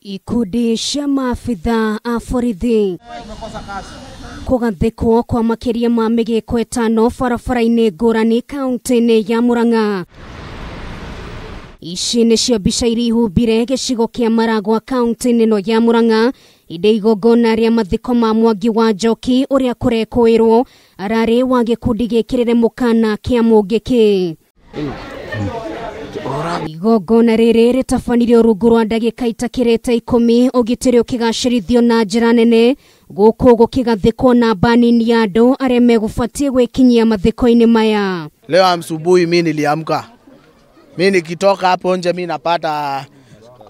Ikundi cia maabitha a borithi kugathikwo kwa makiria ma migiko 5 barabara-ini ngurani kaunti-ini ya Murang'a. Ici nicio mbica iria ihumbire gicigo kia Maragua kaunti-ini no ya Murang'a inde igongona ria mathiko ma mwangi wa njoki uria kurekuirwo arari wa gikundi gikirire mukaana kia Mungiki. Igongona riri ritabanire rungu rwa ndagika itakirite 10 ugitiri ukigacirithio na njira nene guku gukigathikwo na banini ya andu aria megubatie gwikinyia mathiko-ini maya. Leo asubuhi mimi niliamka. Mimi nikitoka hapo nje mimi napata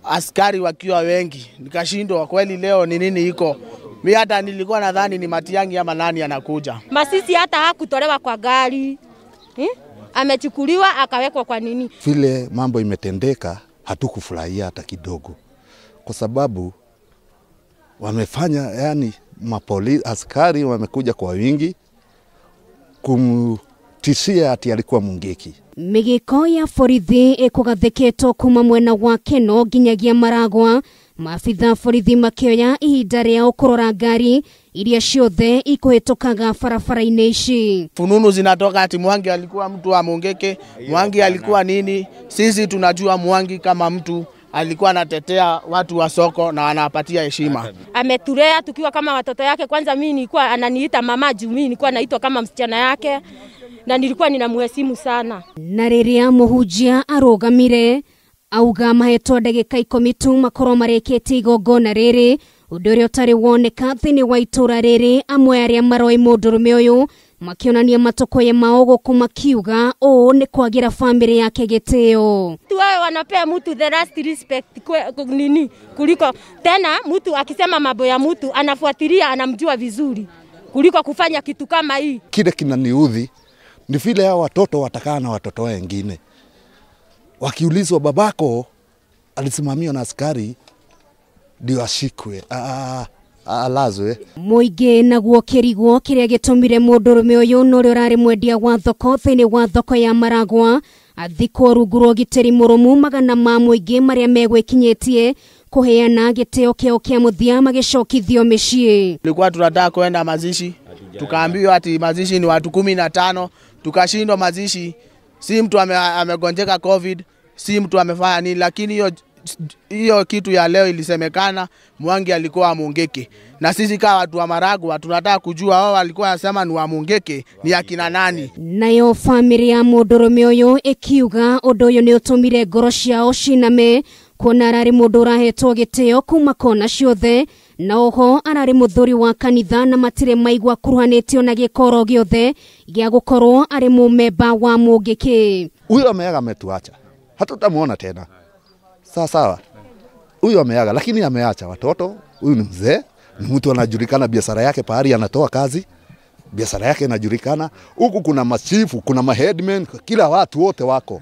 askari wakiwa wengi. Nikashindwa kweli leo ni nini iko. Mimi hata nilikuwa nadhani ni Matiangi ama nani anakuja. Masisi hata hakutolewa kwa gari. Amechukuliwa akawekwa kwa nini? Vile mambo imetendeka hatukufurahia hata kidogo. Kwa sababu wamefanya yani askari wamekuja kwa wingi kumtishia ati alikuwa Mungiki. Migiko ya borithi ikugathikitwo kuma mwena wa Keno nginyagia Maragua. Maabitha borithi makioya ihinda riao kurora ngari iria ciothe ikuhitukaga barabara-ini ici. Fununu zinatoka ati Mwangi alikuwa mtu wa Mungiki, Mwangi alikuwa nini? Sisi tunajua Mwangi kama mtu alikuwa anatetea watu wa soko na anawapatia heshima. Ametulea tukiwa kama watoto yake. Kwanza mimi nilikuwa ananiita mama juu mimi nilikuwa naitwa kama msichana yake na nilikuwa ninamheshimu sana. Na riria muhunjia arugamire auga mahetwo ndagika 10 tu makorwo marikite igongona riri undu uria utari woneka thiini wa itura riri. Amwe aria maroi Mundurume uyu makionania matokoye mao guku makiuga ni kwagira family yake gitio. Wao wanapea mtu the last respect nini kuliko tena mtu akisema mambo ya mtu anafuatilia anamjua vizuri kuliko kufanya kitu kama hii. Kile kinaniudhi ni vile hao watoto watakaa na watoto wengine. Wakiulizwa babako alisimamiwa na askari ndio ashikwe alazwe. Muingi naguo kirigwo kiria gitumire Mundurume uyu no rari mwendia wa thoko thiini wa thoko ya Maragua athikwo rungu rwa ugitiri murumu magana ma muingi maria megwikinyitie kuheana gitio kio kia muthia magicokithio micii. Tulikuwa tunataka kwenda mazishi, tukaambiwa ati mazishi ni watu 15, tukashindwa mazishi. Si mtu amegonjeka COVID, si mtu amefanya nini, lakini hiyo kitu ya leo ilisemekana Mwangi alikuwa wa Mungiki. Na sisi kama watu wa Maragua tunataka kujua wao walikuwa wanasema ni wa Mungiki ni akina nani. Nayo family ya Mundurume uyu ikiuga undu uyu ni utumire ngoro ciao ciname kuona arari mundu urahetwo gitio kuma kona ciothe na oho arari muthuri wa kanitha na matire maigwa kuruhanitio na gikoro giothe gia gukorwo ari mumemba wa Mungiki. Huyo ameaga ametuacha. Hatutamuona tena. Sawa. Huyo ameaga lakini ameacha watoto. Huyu ni mzee, ni mtu anajulikana biashara yake pahali anatoa kazi. Biashara yake inajulikana. Huku kuna machifu, kuna maheadmen, kila watu wote wako.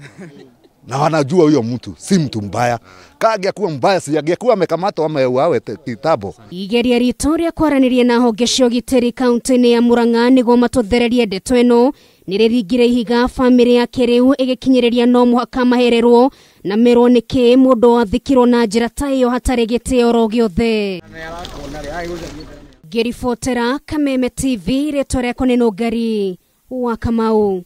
Na wanajua huyo mtu si mtu mbaya. Kage kuwa mbaya si angekuwa amekamatwa ama auawe kitabo. Igeria ritoria kwaranirie na honge cia ugitiri kaunti-ini ya Murang'a niguo matuthererie ndeto ino niririgire ihiga family yake riu igikinyiriria no muhaka mahererwo na merwo niki mundu athikirwo na njira ta iyo hatari gitio ro giothe. Ngiribotera Kameme TV ritoria koneno ngari wa Kamau.